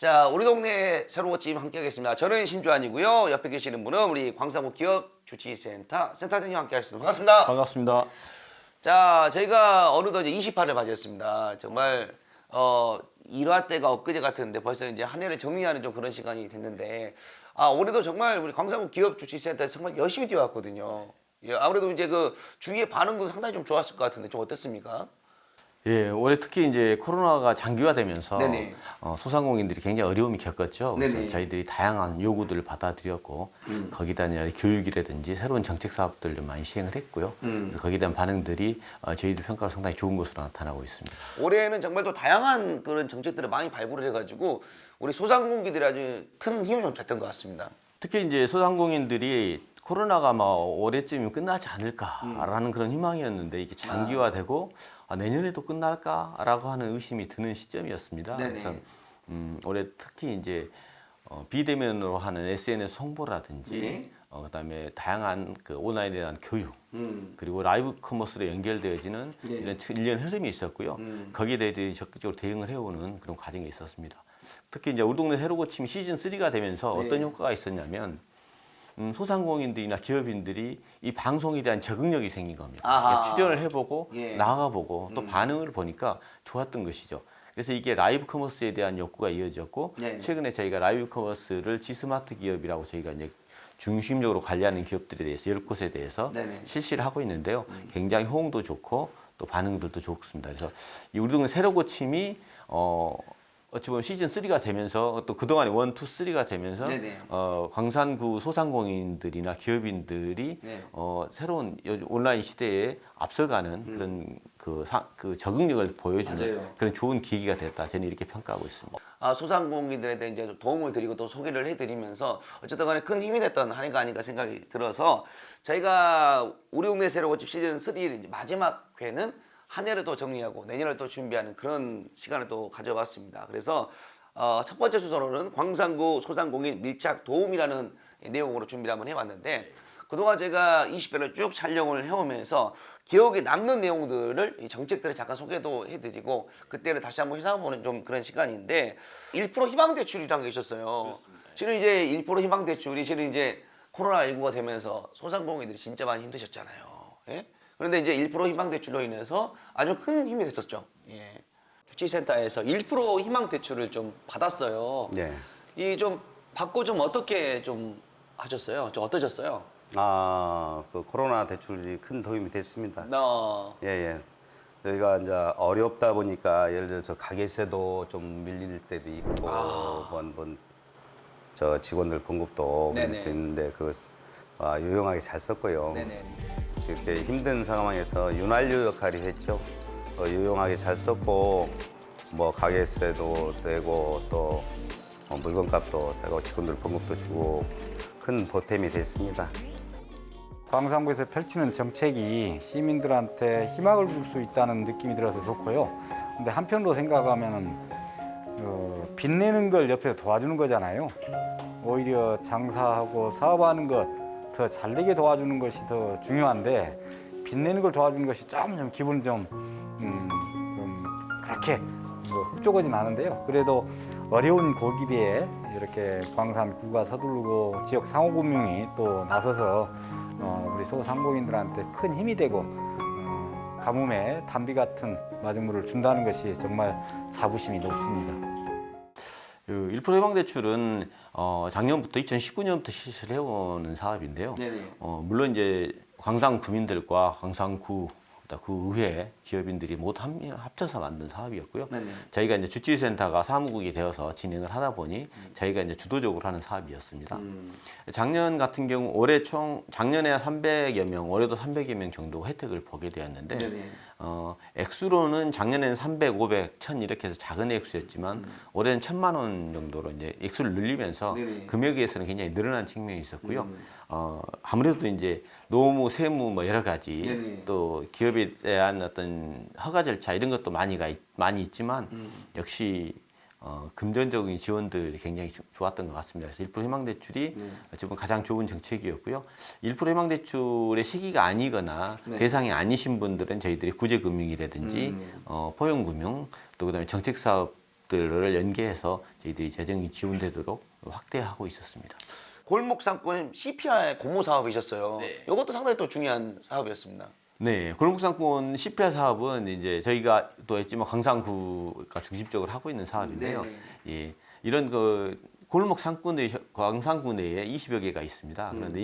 자, 우리 동네 새로운 집 함께 하겠습니다. 저는 신주환이고요. 옆에 계시는 분은 우리 광산구 기업주치센터 센터장님 함께 하겠습니다. 반갑습니다. 반갑습니다. 자, 저희가 어느덧 이제 28을 맞이했습니다. 정말 1화 때가 엊그제 같은데 벌써 이제 한 해를 정리하는 좀 그런 시간이 됐는데 올해도 정말 우리 광산구 기업주치센터에서 정말 열심히 뛰어왔거든요. 예, 아무래도 이제 그 주위의 반응도 상당히 좀 좋았을 것 같은데 좀 어땠습니까? 예, 올해 특히 이제 코로나가 장기화되면서 네네. 소상공인들이 굉장히 어려움이 겪었죠. 그래서 네네. 저희들이 다양한 요구들을 받아들였고 거기다 이제 교육이라든지 새로운 정책 사업들을 많이 시행을 했고요. 그래서 거기에 대한 반응들이 저희들 평가가 상당히 좋은 것으로 나타나고 있습니다. 올해는 정말 또 다양한 그런 정책들을 많이 발굴을 해가지고 우리 소상공인들이 아주 큰 힘을 좀 줬던 것 같습니다. 특히 이제 소상공인들이 코로나가 올해쯤이면 끝나지 않을까라는 그런 희망이었는데 이게 장기화되고 내년에도 끝날까라고 하는 의심이 드는 시점이었습니다. 네네. 그래서 올해 특히 이제 비대면으로 하는 SNS 홍보라든지 네. 그다음에 다양한 그 온라인에 대한 교육 그리고 라이브 커머스로 연결되어지는 네. 이런 일련 흐름이 있었고요. 거기에 대해 적극적으로 대응을 해오는 그런 과정이 있었습니다. 특히 이제 우리 동네 새로 고침 시즌 3가 되면서 네. 어떤 효과가 있었냐면 소상공인들이나 기업인들이 이 방송에 대한 적응력이 생긴 겁니다. 아하. 그러니까 출연을 해보고 예. 나가보고 또 반응을 보니까 좋았던 것이죠. 그래서 이게 라이브 커머스에 대한 욕구가 이어졌고 네. 최근에 저희가 라이브 커머스를 지스마트 기업이라고 저희가 이제 중심적으로 관리하는 기업들에 대해서 10곳에 대해서 네네. 실시를 하고 있는데요. 굉장히 호응도 좋고 또 반응들도 좋습니다. 그래서 이 우리 동네 새로 고침이 어찌 보면 시즌 3가 되면서 또 그동안에 1, 2, 3가 되면서 네네. 광산구 소상공인들이나 기업인들이 네. 새로운 온라인 시대에 앞서가는 그런 그 적응력을 보여주는 맞아요. 그런 좋은 계기가 됐다. 저는 이렇게 평가하고 있습니다. 소상공인들에 대해 이제 도움을 드리고 또 소개를 해드리면서 어쨌든 간에 큰 힘이 됐던 한 해가 아닌가 생각이 들어서 저희가 우리 동네 새로 고집 시즌 3 마지막 회는 한 해를 또 정리하고 내년을 또 준비하는 그런 시간을 또 가져봤습니다. 그래서 첫 번째 주소로는 광산구 소상공인 밀착 도움이라는 내용으로 준비를 한번 해봤는데 그동안 제가 20회를 쭉 촬영을 해오면서 기억에 남는 내용들을 이 정책들을 잠깐 소개도 해드리고 그때를 다시 한번 회상해보는 좀 그런 시간인데 1% 희망대출이라는 게 있었어요. 실은 이제 1% 희망대출이 실은 이제 코로나19가 되면서 소상공인들이 진짜 많이 힘드셨잖아요. 예? 그런데 이제 1% 희망대출로 인해서 아주 큰 힘이 됐었죠. 예. 주치센터에서 1% 희망대출을 좀 받았어요. 네. 이 좀 받고 좀 어떻게 좀 하셨어요? 좀 어떠셨어요? 그 코로나 대출이 큰 도움이 됐습니다. 어, 예, 예. 저희가 이제 어렵다 보니까 예를 들어서 가게세도 좀 밀릴 때도 있고, 저 직원들 봉급도 네네. 밀릴 때 있는데 유용하게 잘 썼고요. 네네. 이렇게 힘든 상황에서 윤활유 역할이 했죠. 유용하게 잘 썼고, 가게세도 되고 또 물건값도 되고 직원들 봉급도 주고 큰 보탬이 됐습니다. 광산구에서 펼치는 정책이 시민들한테 희망을 줄 수 있다는 느낌이 들어서 좋고요. 근데 한편으로 생각하면은 빚내는 걸 옆에서 도와주는 거잖아요. 오히려 장사하고 사업하는 것 더 잘되게 도와주는 것이 더 중요한데 빚내는 걸 도와주는 것이 좀 기분이 좀 그렇게 흡족하진 않은데요. 그래도 어려운 고기비에 이렇게 광산구가 서두르고 지역 상호금융이 또 나서서 우리 소상공인들한테 큰 힘이 되고 가뭄에 단비 같은 마중물을 준다는 것이 정말 자부심이 높습니다. 1% 희망대출은 작년부터 2019년부터 실시를 해오는 사업인데요. 네네. 물론 이제 광산 구민들과 광산구 그 의회 기업인들이 모두 합쳐서 만든 사업이었고요. 네네. 저희가 이제 주치센터가 사무국이 되어서 진행을 하다 보니 저희가 이제 주도적으로 하는 사업이었습니다. 작년 같은 경우 올해 작년에 300여 명, 올해도 300여 명 정도 혜택을 보게 되었는데 네네. 액수로는 작년에는 300, 500, 1000 이렇게 해서 작은 액수였지만 올해는 1000만 원 정도로 이제 액수를 늘리면서 네네. 금액에서는 굉장히 늘어난 측면이 있었고요. 아무래도 이제 노무, 세무 여러 가지 네네. 또 기업에 대한 어떤 허가 절차 이런 것도 많이 있지만 역시 금전적인 지원들이 굉장히 좋았던 것 같습니다. 그래서 1% 희망대출이 지금 가장 좋은 정책이었고요. 1% 희망대출의 시기가 아니거나 네. 대상이 아니신 분들은 저희들이 구제금융이라든지 포용금융 또 그다음에 정책사업 기업들을 연계해서 저희들이 재정이 지원되도록 확대하고 있었습니다. 골목 상권 CPR 공모 사업이셨어요. 네. 이것도 상당히 또 중요한 사업이었습니다. 네, 골목상권 CPR 사업은 이제 저희가 또 했지만 광산구가 중심적으로 하고 있는 사업인데요. 네. 예, 이런 그 골목 상권의 광산구 내에 20여 개가 있습니다. 그런데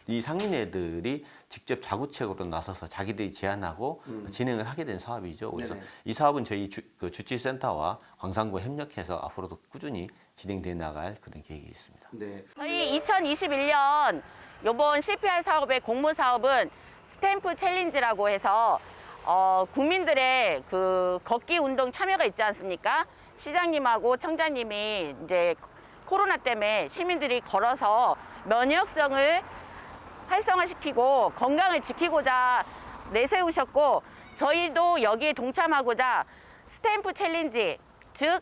이 상인회들이 직접 자구책으로 나서서 자기들이 제안하고 진행을 하게 된 사업이죠. 그래서 네네. 이 사업은 저희 주치센터와 광산구가 협력해서 앞으로도 꾸준히 진행돼 나갈 그런 계획이 있습니다. 네. 저희 2021년 이번 CPR 사업의 공모 사업은 스탬프 챌린지라고 해서 국민들의 그 걷기 운동 참여가 있지 않습니까? 시장님하고 청장님이 이제 코로나 때문에 시민들이 걸어서 면역성을 활성화시키고 건강을 지키고자 내세우셨고 저희도 여기에 동참하고자 스탬프 챌린지 즉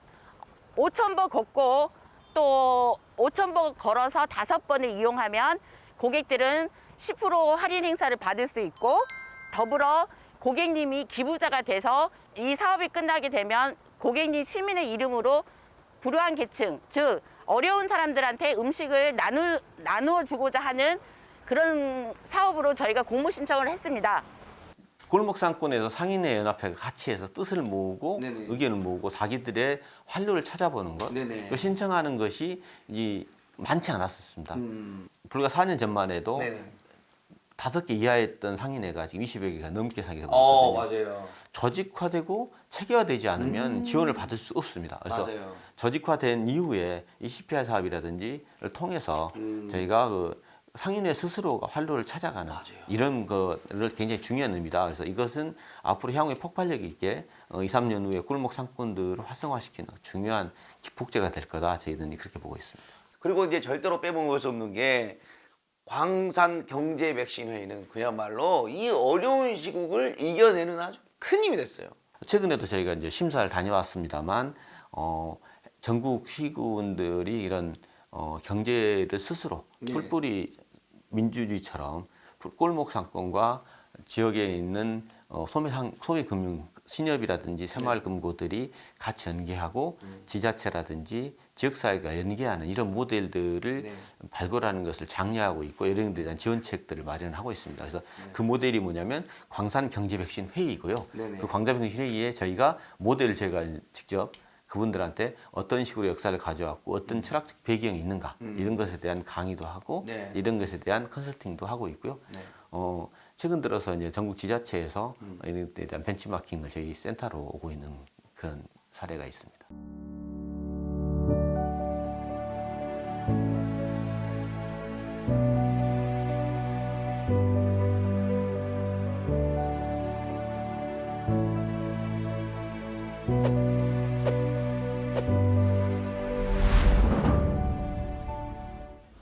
5,000보 걷고 또 5,000보 걸어서 5번을 이용하면 고객들은 10% 할인 행사를 받을 수 있고 더불어 고객님이 기부자가 돼서 이 사업이 끝나게 되면 고객님 시민의 이름으로 불우한 계층 즉 어려운 사람들한테 음식을 나누어 주고자 하는 그런 사업으로 저희가 공모 신청을 했습니다. 골목상권에서 상인회 연합회가 같이 해서 뜻을 모으고 네네. 의견을 모으고 자기들의 활로를 찾아보는 것, 네네. 또 신청하는 것이 많지 않았었습니다. 불과 4년 전만 해도 네네. 5개 이하였던 상인회가 지금 20여 개가 넘게 상인회가 많거든요. 맞아요. 조직화되고 체계화되지 않으면 지원을 받을 수 없습니다. 그래서 맞아요. 조직화된 이후에 이 CPR 사업이라든지를 통해서 저희가 그 상인회 스스로가 활로를 찾아가는 이런 거를 굉장히 중요한 의미다. 그래서 이것은 앞으로 향후에 폭발력 있게 2, 3년 후에 골목 상권들을 활성화시키는 중요한 기폭제가 될 거다. 저희들은 그렇게 보고 있습니다. 그리고 이제 절대로 빼먹을 수 없는 게 광산 경제 백신 회의는 그야말로 이 어려운 시국을 이겨내는 아주 큰 힘이 됐어요. 최근에도 저희가 이제 심사를 다녀왔습니다만 전국 시군들이 이런 경제를 스스로 풀뿌리 민주주의처럼 골목 상권과 지역에 있는 소매금융 신협이라든지 새마을금고들이 같이 연계하고 지자체라든지 지역사회가 연계하는 이런 모델들을 발굴하는 것을 장려하고 있고 이런 데 대한 지원책들을 마련하고 있습니다. 그래서 그 모델이 뭐냐면 광산경제백신 회의고요. 네네. 그 광산경제백신 회의에 저희가 모델을 제가 직접 그분들한테 어떤 식으로 역사를 가져왔고 어떤 철학적 배경이 있는가 이런 것에 대한 강의도 하고 네. 이런 것에 대한 컨설팅도 하고 있고요. 네. 최근 들어서 이제 전국 지자체에서 이런 데 대한 벤치마킹을 저희 센터로 오고 있는 그런 사례가 있습니다.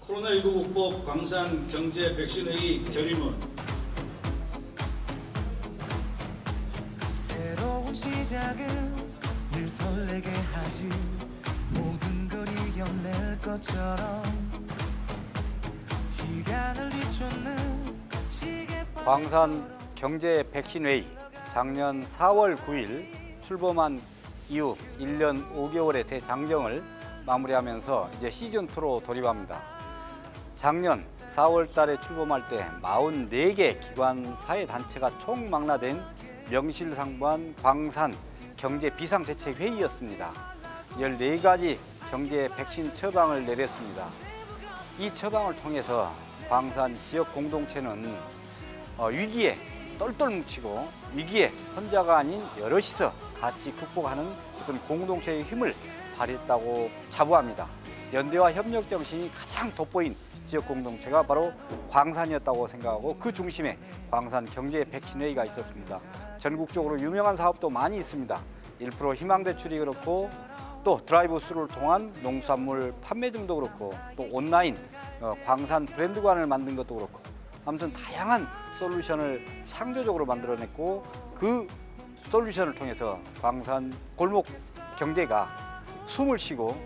코로나19 극복 광산 경제 백신회의 결의문 새로운 시작은 늘 설레게 하지 모든 걸 이겨낼 것처럼 시간을 뒤쫓는 시계바늘 광산 경제 백신 회의 작년 4월 9일 출범한 이후 1년 5개월의 대장정을 마무리하면서 이제 시즌2로 돌입합니다. 작년 4월 달에 출범할 때 44개 기관 사회단체가 총망라된 명실상부한 광산 경제 비상대책회의였습니다. 14가지 경제 백신 처방을 내렸습니다. 이 처방을 통해서 광산 지역 공동체는 위기에 똘똘 뭉치고 위기에 혼자가 아닌 여럿이서 같이 극복하는 어떤 공동체의 힘을 발휘했다고 자부합니다. 연대와 협력 정신이 가장 돋보인 지역 공동체가 바로 광산이었다고 생각하고 그 중심에 광산 경제 백신 회의가 있었습니다. 전국적으로 유명한 사업도 많이 있습니다. 1% 희망 대출이 그렇고 또 드라이브 스루를 통한 농수산물 판매점도 그렇고 또 온라인 광산 브랜드관을 만든 것도 그렇고 아무튼 다양한 솔루션을 창조적으로 만들어냈고 그 솔루션을 통해서 광산 골목 경제가 숨을 쉬고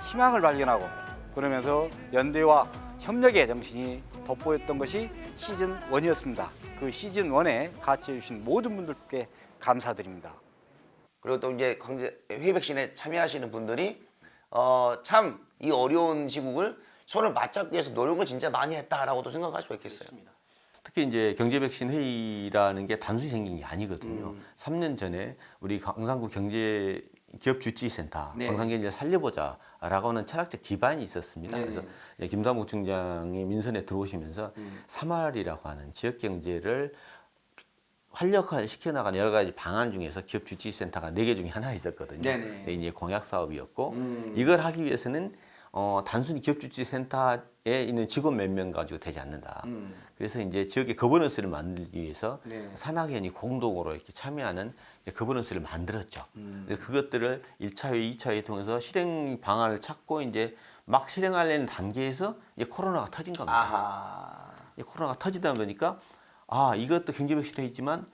희망을 발견하고 그러면서 연대와 협력의 정신이 돋보였던 것이 시즌1이었습니다. 그 시즌1에 같이 해주신 모든 분들께 감사드립니다. 그리고 또 이제 강제 회의 백신에 참여하시는 분들이 참 이 어려운 시국을 손을 맞잡기 위해서 노력을 진짜 많이 했다라고도 생각할 수가 있겠어요. 특히 이제 경제 백신 회의라는 게 단순히 생긴 게 아니거든요. 3년 전에 우리 광산구 경제 기업 주치센터 네. 광산경제를 살려보자라고 하는 철학적 기반이 있었습니다. 네. 그래서 이제 김삼국 중장이 민선에 들어오시면서 3R이라고 하는 지역 경제를 활력화 시켜나가는 여러 가지 방안 중에서 기업 주치센터가 4개 중에 하나 있었거든요. 네네. 그게 이제 공약 사업이었고 이걸 하기 위해서는 단순히 기업주치센터에 있는 직원 몇 명 가지고 되지 않는다. 그래서 이제 지역의 거버넌스를 만들기 위해서 네. 산학연이 공동으로 이렇게 참여하는 거버넌스를 만들었죠. 그래서 그것들을 1차 회의, 2차 회의 통해서 실행 방안을 찾고 이제 막 실행하려는 단계에서 이제 코로나가 터진 겁니다. 아하. 이 코로나가 터지다 보니까 이것도 경제 백신에 있지만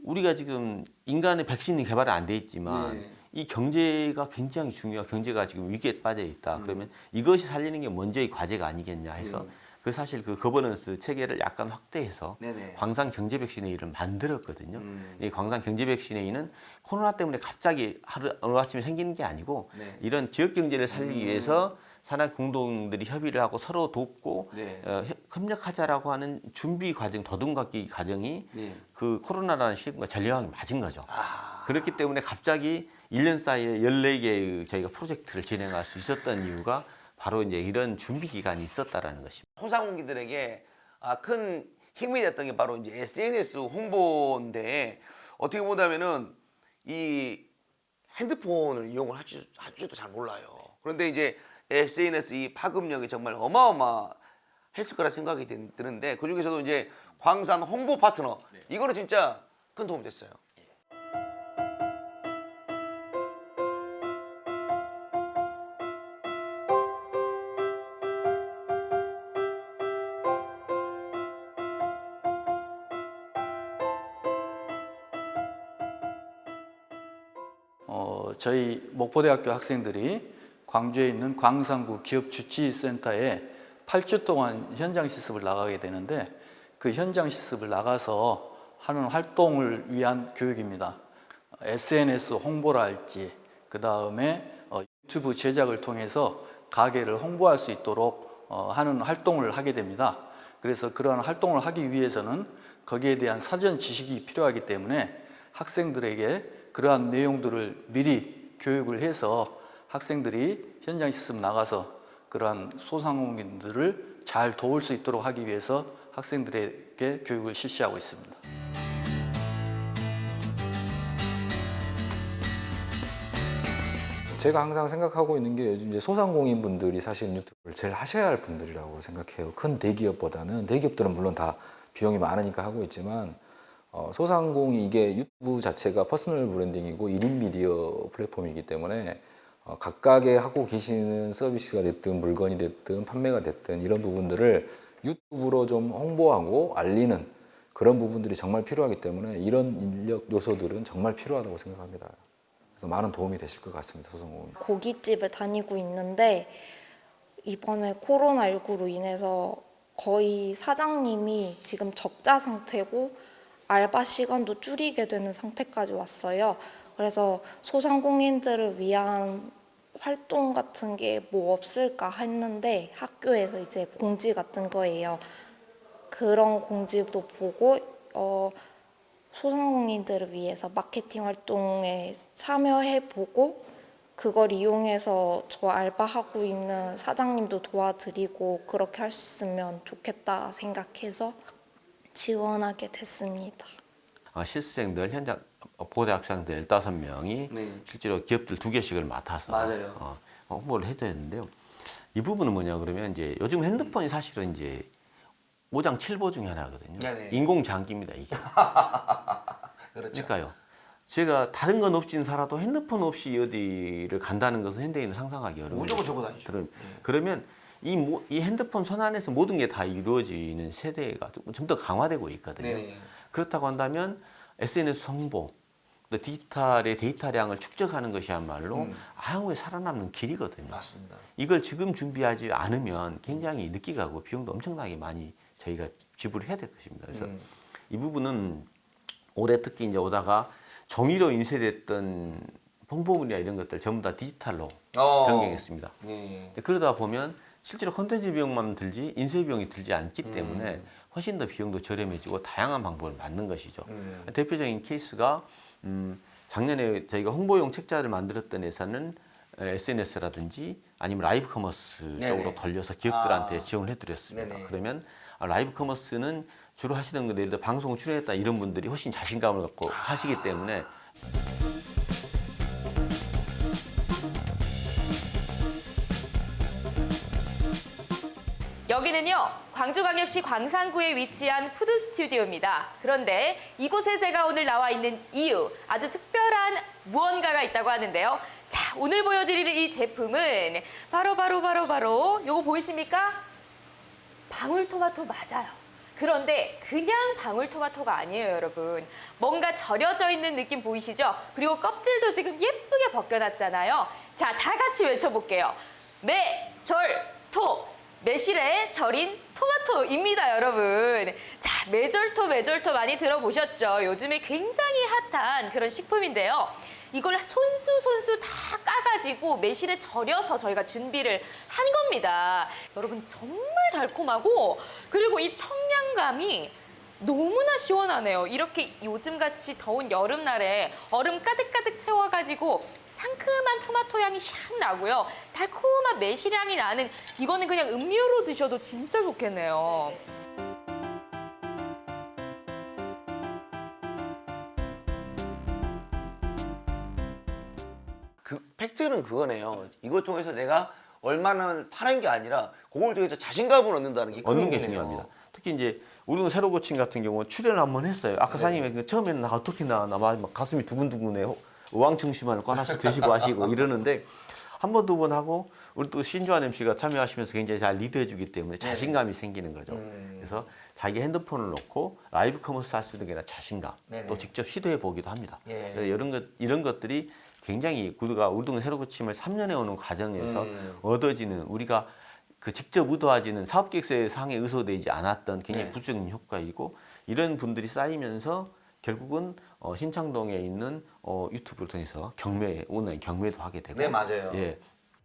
우리가 지금 인간의 백신이 개발이 안 돼 있지만 네. 이 경제가 굉장히 중요하고 경제가 지금 위기에 빠져 있다. 그러면 이것이 살리는 게 먼저의 과제가 아니겠냐 해서 그 사실 그 거버넌스 체계를 약간 확대해서 네네. 광산 경제 백신회의를 만들었거든요. 이 광산 경제 백신회의는 코로나 때문에 갑자기 어느 아침에 생기는 게 아니고 네. 이런 지역 경제를 살리기 위해서 산학 공동들이 협의를 하고 서로 돕고 네. 협력하자라고 하는 준비 과정, 더듬깎기 과정이 네. 그 코로나라는 시국과 전략이 맞은 거죠. 아. 그렇기 때문에 갑자기 1년 사이에 14개의 저희가 프로젝트를 진행할 수 있었던 이유가 바로 이제 이런 준비 기간이 있었다라는 것입니다. 소상공인들에게 큰 힘이 됐던 게 바로 이제 SNS 홍보인데 어떻게 보자면은 이 핸드폰을 이용을 할지도 잘 몰라요. 그런데 이제 SNS 이 파급력이 정말 어마어마했을 거라 생각이 드는데 그 중에서도 이제 광산 홍보 파트너 이거는 진짜 큰 도움 됐어요. 저희 목포대학교 학생들이 광주에 있는 광산구 기업주치센터에 8주 동안 현장 실습을 나가게 되는데 그 현장 실습을 나가서 하는 활동을 위한 교육입니다. SNS 홍보랄지 그 다음에 유튜브 제작을 통해서 가게를 홍보할 수 있도록 하는 활동을 하게 됩니다. 그래서 그러한 활동을 하기 위해서는 거기에 대한 사전 지식이 필요하기 때문에 학생들에게 그러한 내용들을 미리 교육을 해서 학생들이 현장 실습 나가서 그러한 소상공인들을 잘 도울 수 있도록 하기 위해서 학생들에게 교육을 실시하고 있습니다. 제가 항상 생각하고 있는 게 요즘 이제 소상공인 분들이 사실 유튜브를 제일 하셔야 할 분들이라고 생각해요. 큰 대기업보다는 대기업들은 물론 다 비용이 많으니까 하고 있지만 소상공인 이게 유튜브 자체가 퍼스널 브랜딩이고 1인 미디어 플랫폼이기 때문에 각각의 하고 계시는 서비스가 됐든 물건이 됐든 판매가 됐든 이런 부분들을 유튜브로 좀 홍보하고 알리는 그런 부분들이 정말 필요하기 때문에 이런 인력 요소들은 정말 필요하다고 생각합니다. 그래서 많은 도움이 되실 것 같습니다. 소상공인. 고깃집을 다니고 있는데 이번에 코로나19로 인해서 거의 사장님이 지금 적자 상태고 알바 시간도 줄이게 되는 상태까지 왔어요. 그래서 소상공인들을 위한 활동 같은 게 뭐 없을까 했는데 학교에서 이제 공지 같은 거예요. 그런 공지도 보고 소상공인들을 위해서 마케팅 활동에 참여해보고 그걸 이용해서 저 알바하고 있는 사장님도 도와드리고 그렇게 할 수 있으면 좋겠다 생각해서 지원하게 됐습니다. 실습생들 현장 고대학생들 15명이 네. 실제로 기업들 2개씩을 맡아서 맞아요. 홍보를 해줘야 되는데요. 이 부분은 뭐냐 그러면 이제 요즘 핸드폰이 사실은 이제 5장 7보 중에 하나거든요. 네네. 인공장기입니다 이게. 그렇죠. 그러니까요. 제가 다른 건 없진 살아도 핸드폰 없이 어디를 간다는 것은 현대인은 상상하기 어려워요. 무조건 들고 다니죠. 그러면 이 핸드폰 손 안에서 모든 게 다 이루어지는 세대가 좀 더 강화되고 있거든요. 네. 그렇다고 한다면 SNS 홍보, 또 디지털의 데이터량을 축적하는 것이야말로 향후에 살아남는 길이거든요. 맞습니다. 이걸 지금 준비하지 않으면 굉장히 늦게 가고 비용도 엄청나게 많이 저희가 지불해야 될 것입니다. 그래서 이 부분은 올해 특히 이제 오다가 종이로 인쇄됐던 홍보물이나 이런 것들 전부 다 디지털로 변경했습니다. 그러다 보면 실제로 콘텐츠 비용만 들지 인쇄 비용이 들지 않기 때문에 훨씬 더 비용도 저렴해지고 다양한 방법을 만든 것이죠. 대표적인 케이스가 작년에 저희가 홍보용 책자를 만들었던 회사는 SNS라든지 아니면 라이브 커머스 쪽으로 돌려서 기업들한테 지원을 해드렸습니다. 그러면 라이브 커머스는 주로 하시던 거 예를 들어 방송 출연했다 이런 분들이 훨씬 자신감을 갖고 하시기 때문에 여기는요, 광주광역시 광산구에 위치한 푸드 스튜디오입니다. 그런데 이곳에 제가 오늘 나와 있는 이유, 아주 특별한 무언가가 있다고 하는데요. 자, 오늘 보여드릴 이 제품은 바로 요거 보이십니까? 방울토마토 맞아요. 그런데 그냥 방울토마토가 아니에요, 여러분. 뭔가 절여져 있는 느낌 보이시죠? 그리고 껍질도 지금 예쁘게 벗겨놨잖아요. 자, 다 같이 외쳐볼게요. 매절토. 매실에 절인 토마토입니다, 여러분. 자, 매절토 많이 들어보셨죠? 요즘에 굉장히 핫한 그런 식품인데요. 이걸 손수 다 까가지고 매실에 절여서 저희가 준비를 한 겁니다. 여러분, 정말 달콤하고 그리고 이 청량감이 너무나 시원하네요. 이렇게 요즘같이 더운 여름날에 얼음 가득가득 채워가지고 상큼한 토마토 향이 샥 나고요. 달콤한 매실 향이 나는 이거는 그냥 음료로 드셔도 진짜 좋겠네요. 그 팩트는 그거네요. 이걸 통해서 내가 얼마나 파는 게 아니라 그걸 통해서 자신감을 얻는다는 게 얻는 게 의미네요. 중요합니다. 특히 이제 우리는 새로 고침 같은 경우 출연을 한번 했어요. 아까 사장님이 처음에는 나 어떻게 막 가슴이 두근두근해요. 우왕청심환을 꼭 하나씩 드시고 하시고 이러는데 한 번, 두 번 하고 우리 또 신주환 MC가 참여하시면서 굉장히 잘 리드해주기 때문에 자신감이 생기는 거죠. 그래서 자기 핸드폰을 놓고 라이브 커머스 할 수 있는 게 아니라 자신감, 또 직접 시도해 보기도 합니다. 그래서 이런 것들이 굉장히 우리가 우리동네 새로 고침을 3년에 오는 과정에서 얻어지는 우리가 그 직접 의도하지는 사업계획서에 상에 의소되지 않았던 굉장히 부수적인 효과이고 이런 분들이 쌓이면서 결국은 신창동에 있는 유튜브를 통해서 온라인 경매도 하게 되고. 네, 맞아요. 예.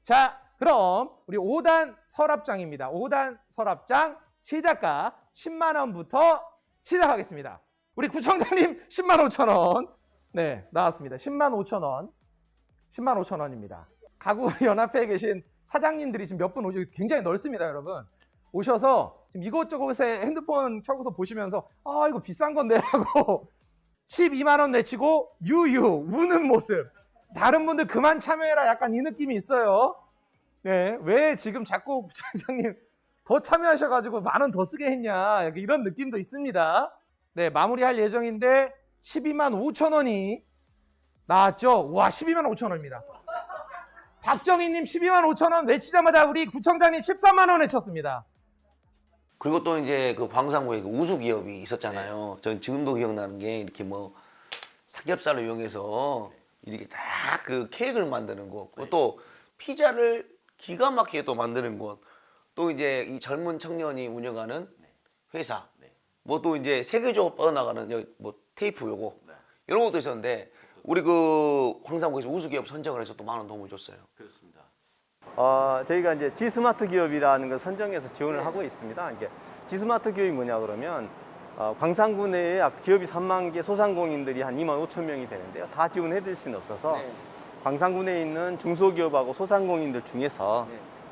자, 그럼 우리 5단 서랍장입니다. 5단 서랍장 시작가 10만 원부터 시작하겠습니다. 우리 구청장님 10만 5천 원. 네, 나왔습니다. 10만 5천 원. 10만 5천 원입니다. 가구 연합회에 계신 사장님들이 지금 몇 분 오죠? 굉장히 넓습니다, 여러분. 오셔서 지금 이곳저곳에 핸드폰 켜고서 보시면서 아, 이거 비싼 건데 하고 12만 원 내치고 유유 우는 모습. 다른 분들 그만 참여해라 약간 이 느낌이 있어요. 네, 왜 지금 자꾸 부장님 더 참여하셔가지고 만 원 더 쓰게 했냐 이런 느낌도 있습니다. 네, 마무리할 예정인데 12만 5천 원이 나왔죠. 와, 12만 5천 원입니다. 박정희님 12만 5천 원 외치자마자 우리 구청장님 13만 원 외쳤습니다. 그리고 또 이제 그 광산구에 그 우수 기업이 있었잖아요. 전 지금도 기억나는 게 이렇게 뭐 삼겹살을 이용해서 이렇게 딱 그 케이크를 만드는 거, 또 피자를 기가 막히게 또 만드는 곳, 또 이제 이 젊은 청년이 운영하는 회사, 뭐 또 이제 세계적으로 뻗어나가는 여기 뭐 테이프 요거 이런 것도 있었는데 우리 그 광산구에서 우수 기업 선정을 해서 또 많은 도움을 줬어요. 그렇습니다. 저희가 이제 G스마트 기업이라는 걸 선정해서 지원을 하고 있습니다. 이게 G스마트 기업이 뭐냐 그러면 광산구 내에 기업이 3만 개, 소상공인들이 한 2만 5천 명이 되는데요. 다 지원해 드릴 수는 없어서 광산구 내에 있는 중소기업하고 소상공인들 중에서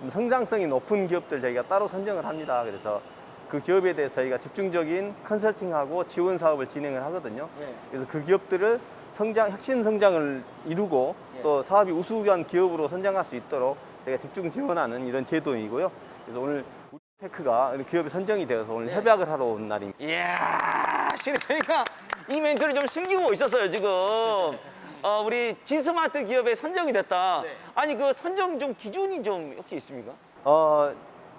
성장성이 높은 기업들 저희가 따로 선정을 합니다. 그래서 그 기업에 대해서 저희가 집중적인 컨설팅하고 지원 사업을 진행을 하거든요. 그래서 그 기업들을 혁신 성장을 이루고 또 사업이 우수한 기업으로 선정할 수 있도록 저희가 집중 지원하는 이런 제도이고요. 그래서 오늘 우리 테크가 기업이 선정이 되어서 오늘 협약을 하러 온 날입니다. 이야, 실은 저희가 이 멘트를 좀 숨기고 있었어요, 지금. 우리 G스마트 기업에 선정이 됐다. 아니, 그 선정 좀 기준이 좀 혹시 있습니까?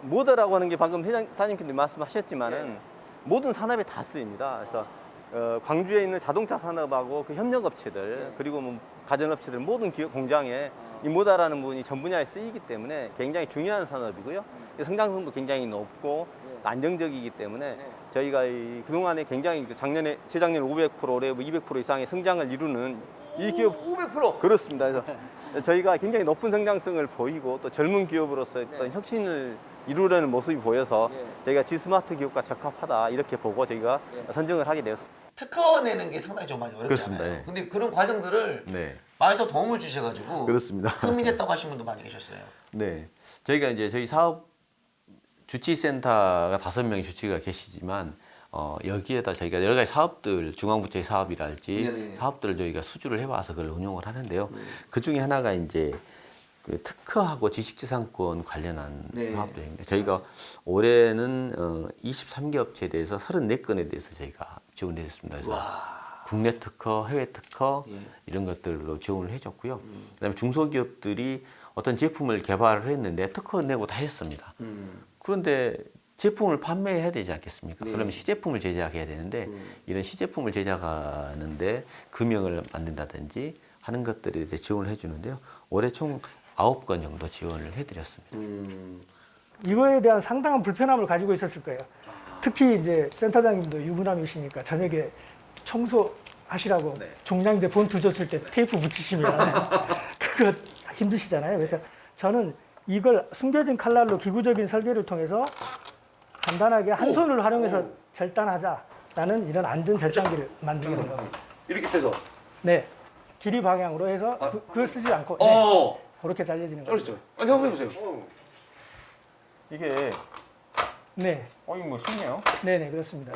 모더라고 하는 게 방금 사장님께서 말씀하셨지만은 모든 산업에 다 쓰입니다. 그래서 광주에 있는 자동차 산업하고 그 협력업체들 그리고 뭐 가전업체들 모든 공장에 이 모다라는 부분이 전 분야에 쓰이기 때문에 굉장히 중요한 산업이고요. 성장성도 굉장히 높고 안정적이기 때문에 저희가 그동안에 굉장히 재작년에 500%, 올해 200% 이상의 성장을 이루는 이 기업 500%? 그렇습니다. 그래서 저희가 굉장히 높은 성장성을 보이고 또 젊은 기업으로서 어떤 혁신을 이루려는 모습이 보여서 저희가 G스마트 기업과 적합하다 이렇게 보고 저희가 선정을 하게 되었습니다. 특허 내는 게 상당히 좀 많이 어렵잖아요. 그렇습니다. 예. 근데 그런 과정들을 네. 많이 또 도움을 주셔가지고 그렇습니다. 흥미 됐다고 하신 분도 많이 계셨어요. 네. 저희가 이제 저희 사업 주치센터가 5명의 주치가 계시지만 여기에다 저희가 여러 가지 사업들, 중앙부처의 사업이랄지 네네. 사업들을 저희가 수주를 해와서 그걸 운용을 하는데요. 그 중에 하나가 이제 그 특허하고 지식재산권 관련한 네. 사업들입니다. 저희가 올해는 23개 업체에 대해서 34건에 대해서 저희가 지원을 해줬습니다. 그래서 국내 특허, 해외 특허 이런 것들로 지원을 해줬고요. 그다음에 중소기업들이 어떤 제품을 개발을 했는데 특허 내고 다 했습니다. 그런데 제품을 판매해야 되지 않겠습니까? 그러면 시제품을 제작해야 되는데 이런 시제품을 제작하는데 금형을 만든다든지 하는 것들에 대해 지원을 해주는데요. 올해 총 9건 정도 지원을 해드렸습니다. 이거에 대한 상당한 불편함을 가지고 있었을 거예요. 특히 이제 센터장님도 유부남이시니까 저녁에 청소하시라고 종량제 본투 줬을 때 테이프 붙이시면 그거 힘드시잖아요. 그래서 저는 이걸 숨겨진 칼날로 기구적인 설계를 통해서 간단하게 한 손을 활용해서 절단하자라는 이런 안전 절단기를 만들게 된 겁니다. 이렇게 해서? 네. 길이 방향으로 해서 그걸 쓰지 않고 네. 그렇게 잘려지는 거죠. 그렇죠. 한번 해보세요. 이게 네. 이거 뭐 쉽네요. 네네 그렇습니다.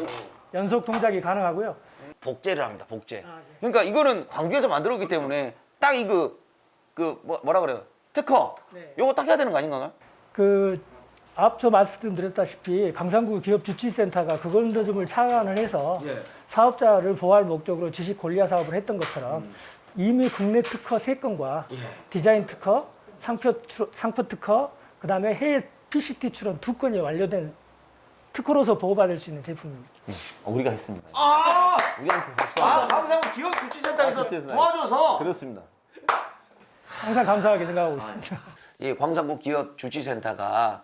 연속 동작이 가능하고요. 복제를 합니다. 복제. 그러니까 이거는 광주에서 만들었기 때문에 딱 이거 뭐라 그래요? 특허. 요거 딱 해야 되는 거 아닌가요? 그 앞서 말씀드렸다시피 광산구 기업주치센터가 그걸로즘을 창안을 해서 사업자를 보호할 목적으로 지식 권리화 사업을 했던 것처럼 이미 국내 특허 3건과 디자인 특허, 상표 특허, 그다음에 해외 PCT 출원 2건이 완료된 특허로서 보호받을 수 있는 제품입니다. 우리가 했습니다. 우리한테 박수. 광산구 기업주치센터에서 도와줘서. 그렇습니다. 항상 감사하게 생각하고 있습니다. 이 광산구 기업주치센터가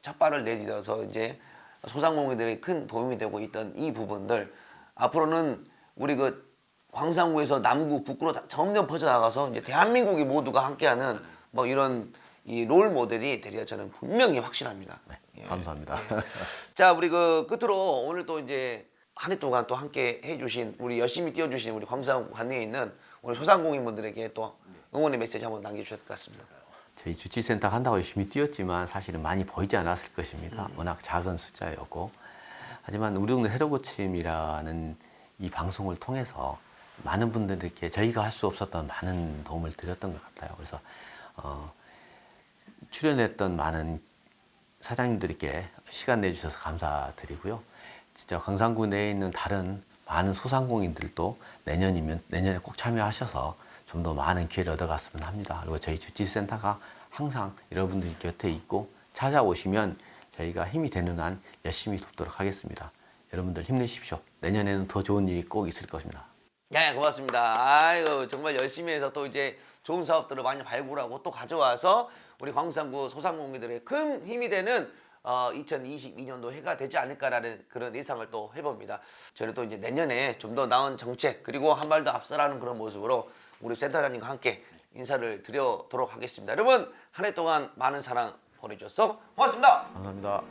찻발을 내딛어서 이제 소상공인들이 큰 도움이 되고 있던 이 부분들 앞으로는 우리 그 광산구에서 남구, 북구로 점점 퍼져나가서 이제 대한민국이 모두가 함께하는 뭐 이런 이 롤 모델이 되리라 저는 분명히 확신합니다. 네, 감사합니다. 자, 우리 그 끝으로 오늘 또 이제 한 해 동안 또 함께 해주신 우리 열심히 뛰어주신 우리 광산구 관내에 있는 우리 소상공인분들에게 또 응원의 메시지 한번 남겨주셨을 것 같습니다. 저희 주치센터 한다고 열심히 뛰었지만 사실은 많이 보이지 않았을 것입니다. 워낙 작은 숫자였고 하지만 우리 동네 새로고침이라는 이 방송을 통해서 많은 분들에게 저희가 할 수 없었던 많은 도움을 드렸던 것 같아요. 그래서 출연했던 많은 사장님들께 시간 내주셔서 감사드리고요. 진짜 광산구 내에 있는 다른 많은 소상공인들도 내년에 꼭 참여하셔서 좀 더 많은 기회를 얻어갔으면 합니다. 그리고 저희 주치센터가 항상 여러분들 곁에 있고 찾아오시면 저희가 힘이 되는 한 열심히 돕도록 하겠습니다. 여러분들 힘내십시오. 내년에는 더 좋은 일이 꼭 있을 것입니다. 네, 고맙습니다. 아유, 정말 열심히 해서 또 이제 좋은 사업들을 많이 발굴하고 또 가져와서 우리 광산구 소상공인들의 큰 힘이 되는 2022년도 해가 되지 않을까라는 그런 예상을 또 해봅니다. 저는 또 이제 내년에 좀 더 나은 정책 그리고 한 발 더 앞서라는 그런 모습으로 우리 센터장님과 함께 인사를 드리도록 하겠습니다. 여러분 한 해 동안 많은 사랑 보내주셔서 고맙습니다. 감사합니다.